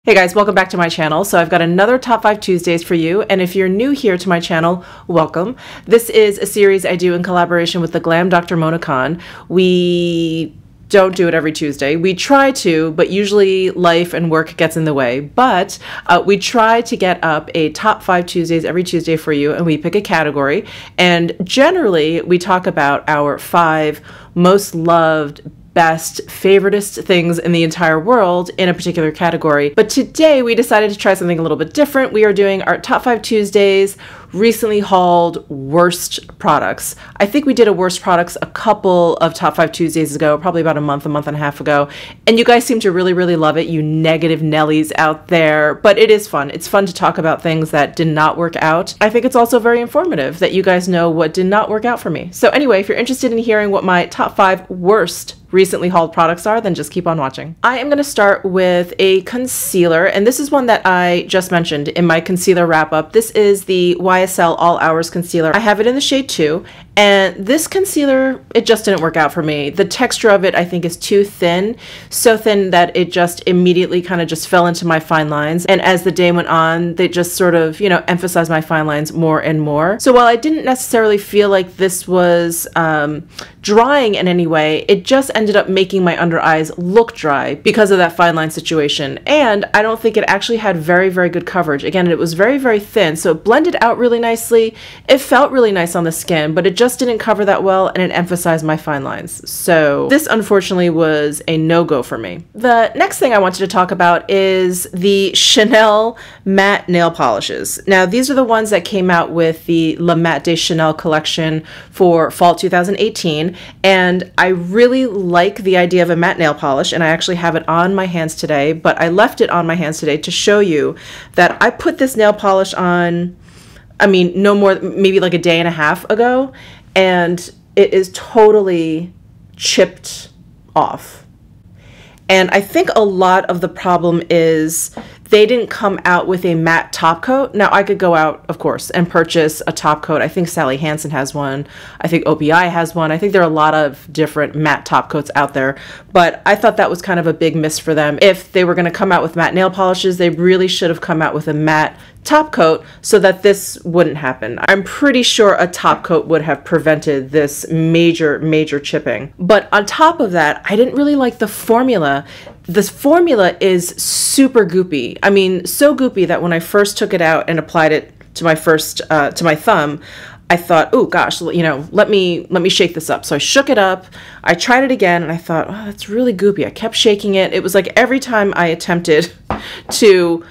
Hey guys, welcome back to my channel. So I've got another Top 5 Tuesdays for you, and if you're new here to my channel, welcome. This is a series I do in collaboration with the Glam Dr. Mona Khan. We don't do it every Tuesday. We try to, but usually life and work gets in the way. But we try to get up a Top 5 Tuesdays every Tuesday for you, and we pick a category. And generally, we talk about our 5 most loved, best, favoritist things in the entire world in a particular category. But today we decided to try something a little bit different. We are doing our Top 5 Tuesdays recently hauled worst products. I think we did a worst products a couple of Top 5 Tuesdays ago, probably about a month and a half ago. And you guys seem to really love it, you negative Nellies out there. But it is fun. It's fun to talk about things that did not work out. I think it's also very informative that you guys know what did not work out for me. So anyway, if you're interested in hearing what my top 5 worst recently hauled products are, then just keep on watching. I am going to start with a concealer, and this is one that I just mentioned in my concealer wrap up. This is the YSL All Hours Concealer. I have it in the shade 2, and this concealer, it just didn't work out for me. The texture of it, I think, is too thin, so thin that it just immediately kind of just fell into my fine lines, and as the day went on, they just sort of, you know, emphasized my fine lines more and more. So while I didn't necessarily feel like this was drying in any way, it just ended up making my under eyes look dry because of that fine line situation. And I don't think it actually had very good coverage. Again, it was very thin, so it blended out really nicely. It felt really nice on the skin, but it just didn't cover that well, and it emphasized my fine lines. So this unfortunately was a no-go for me. The next thing I wanted to talk about is the Chanel matte nail polishes. Now, these are the ones that came out with the Le Matte de Chanel collection for fall 2018, and I really like the idea of a matte nail polish, and I actually have it on my hands today, but I left it on my hands today to show you that I put this nail polish on, I mean, no more, maybe like a day and a half ago, and it is totally chipped off. And I think a lot of the problem is they didn't come out with a matte top coat. Now, I could go out, of course, and purchase a top coat. I think Sally Hansen has one. I think OPI has one. I think there are a lot of different matte top coats out there, but I thought that was kind of a big miss for them. If they were going to come out with matte nail polishes, they really should have come out with a matte top coat so that this wouldn't happen. I'm pretty sure a top coat would have prevented this major chipping. But on top of that, I didn't really like the formula. This formula is super goopy. I mean, so goopy that when I first took it out and applied it to my to my thumb, I thought, oh gosh, you know, let me shake this up. So I shook it up, I tried it again, and I thought, oh, that's really goopy. I kept shaking it. It was like every time I attempted to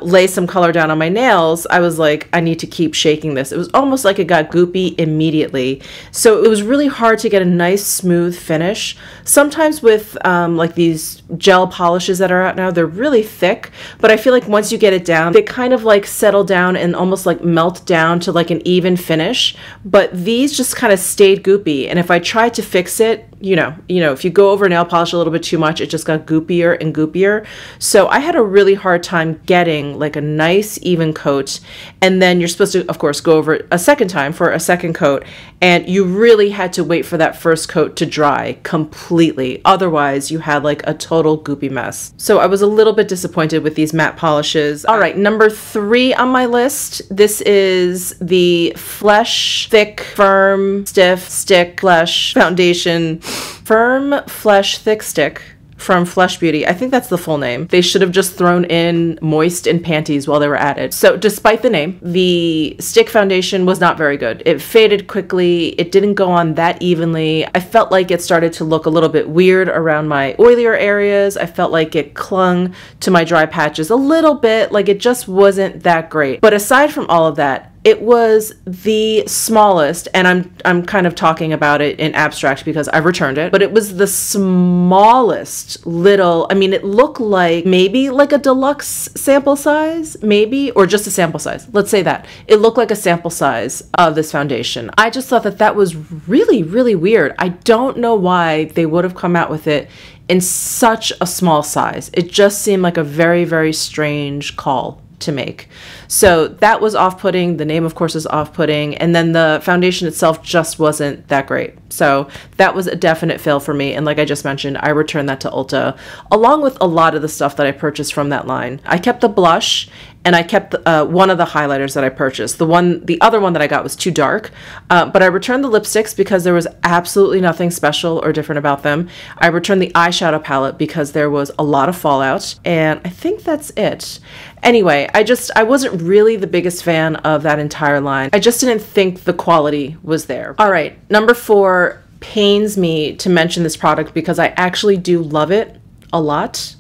lay some color down on my nails, I was like, I need to keep shaking this. It was almost like it got goopy immediately. So it was really hard to get a nice smooth finish. Sometimes with like these gel polishes that are out now, they're really thick, but I feel like once you get it down, they kind of like settle down and almost like melt down to like an even finish. But these just kind of stayed goopy. And if I tried to fix it, you know, if you go over nail polish a little bit too much, it just got goopier and goopier. So I had a really hard time getting like a nice even coat. And then you're supposed to, of course, go over it a second time for a second coat. And you really had to wait for that first coat to dry completely. Otherwise, you had like a total goopy mess. So I was a little bit disappointed with these matte polishes. All right, number 3 on my list. This is the Flesh Thick Firm Stiff Stick Flesh Foundation. Firm Flesh Thick Stick from Flesh Beauty. I think that's the full name. They should have just thrown in moist in panties while they were at it. So despite the name, the stick foundation was not very good. It faded quickly. It didn't go on that evenly. I felt like it started to look a little bit weird around my oilier areas. I felt like it clung to my dry patches a little bit. Like it just wasn't that great. But aside from all of that, it was the smallest, and I'm kind of talking about it in abstract because I've returned it, but it was the smallest little, I mean, it looked like maybe like a deluxe sample size, maybe, or just a sample size. Let's say that. It looked like a sample size of this foundation. I just thought that that was really weird. I don't know why they would have come out with it in such a small size. It just seemed like a very strange call to make. So that was off-putting. The name, of course, is off-putting. And then the foundation itself just wasn't that great. So that was a definite fail for me. And like I just mentioned, I returned that to Ulta along with a lot of the stuff that I purchased from that line. I kept the blush and I kept one of the highlighters that I purchased. The other one that I got was too dark, but I returned the lipsticks because there was absolutely nothing special or different about them. I returned the eyeshadow palette because there was a lot of fallout, and I think that's it. Anyway, I wasn't really the biggest fan of that entire line. I just didn't think the quality was there. All right, number 4 pains me to mention this product because I actually do love it a lot,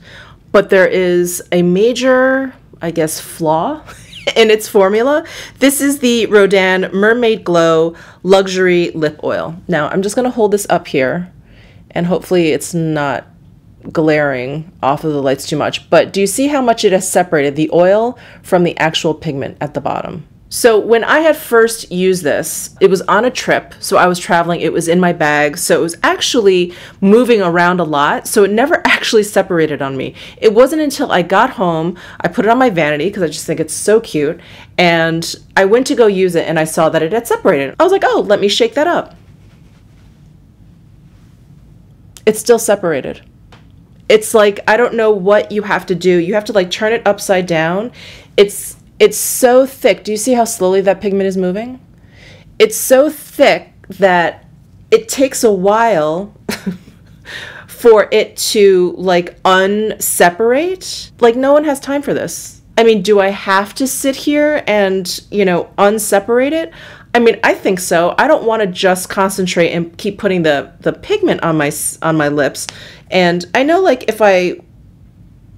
but there is a major, I guess, flaw in its formula. This is the Rodin Mermaid Glow Luxury Lip Oil. Now, I'm just going to hold this up here, and hopefully it's not glaring off of the lights too much, but do you see how much it has separated the oil from the actual pigment at the bottom? So when I had first used this, it was on a trip, so I was traveling, it was in my bag, so it was actually moving around a lot, so it never actually separated on me. It wasn't until I got home, I put it on my vanity because I just think it's so cute, and I went to go use it and I saw that it had separated. I was like, oh, let me shake that up. It's still separated. It's like, I don't know what you have to do. You have to like turn it upside down. It's so thick. Do you see how slowly that pigment is moving? It's so thick that it takes a while for it to like unseparate. Like, no one has time for this. I mean, do I have to sit here and, you know, unseparate it? I mean, I think so. I don't want to just concentrate and keep putting the pigment on my lips. And I know, like, if I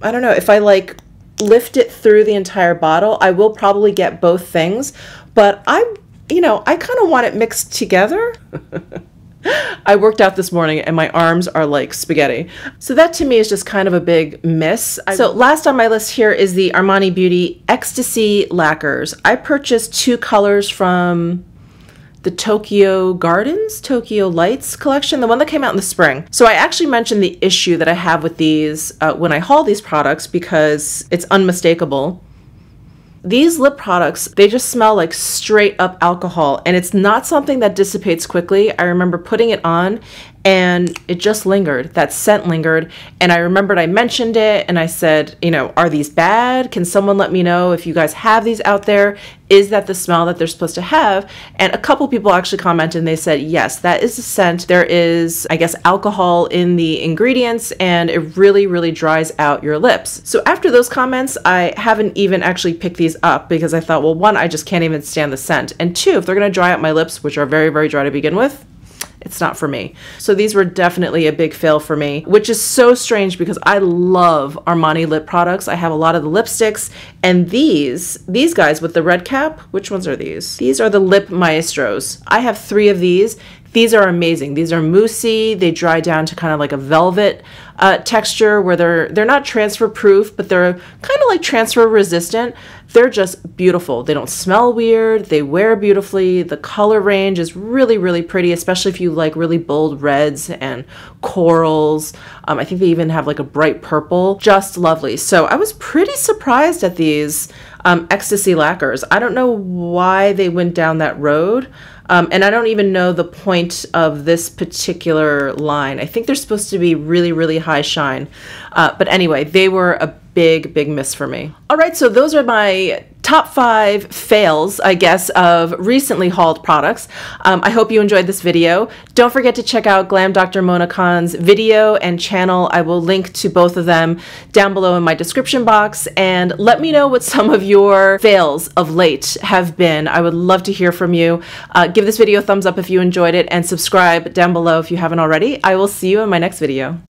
don't know, if I like lift it through the entire bottle, I will probably get both things, but I kind of want it mixed together. I worked out this morning and my arms are like spaghetti. So that to me is just kind of a big miss. So last on my list here is the Armani Beauty Ecstasy Lacquers. I purchased 2 colors from the Tokyo Lights collection, the one that came out in the spring. So I actually mentioned the issue that I have with these when I haul these products because it's unmistakable. These lip products, they just smell like straight up alcohol, and it's not something that dissipates quickly. I remember putting it on and it just lingered. That scent lingered, and I remembered I mentioned it and I said, you know, are these bad? Can someone let me know if you guys have these out there? Is that the smell that they're supposed to have? And a couple people actually commented and they said, yes, that is the scent. There is, I guess, alcohol in the ingredients and it really, really dries out your lips. So after those comments, I haven't even actually picked these up because I thought, well, 1, I just can't even stand the scent. And 2, if they're gonna dry out my lips, which are very, very dry to begin with, it's not for me. So these were definitely a big fail for me, which is so strange because I love Armani lip products. I have a lot of the lipsticks, and these guys with the red cap, which ones are these? These are the Lip Maestros. I have 3 of these. These are amazing. These are moussey. They dry down to kind of like a velvet texture where they're not transfer proof, but they're kind of like transfer resistant. They're just beautiful. They don't smell weird. They wear beautifully. The color range is really, really pretty, especially if you like really bold reds and corals. I think they even have like a bright purple. Just lovely. So I was pretty surprised at these Ecstasy lacquers. I don't know why they went down that road. And I don't even know the point of this particular line. I think they're supposed to be really, really high shine. But anyway, they were a big, big miss for me. All right, so those are my top 5 fails, I guess, of recently hauled products. I hope you enjoyed this video. Don't forget to check out Glam Dr. Mona Khan's video and channel. I will link to both of them down below in my description box. And let me know what some of your fails of late have been. I would love to hear from you. Give this video a thumbs up if you enjoyed it and subscribe down below if you haven't already. I will see you in my next video.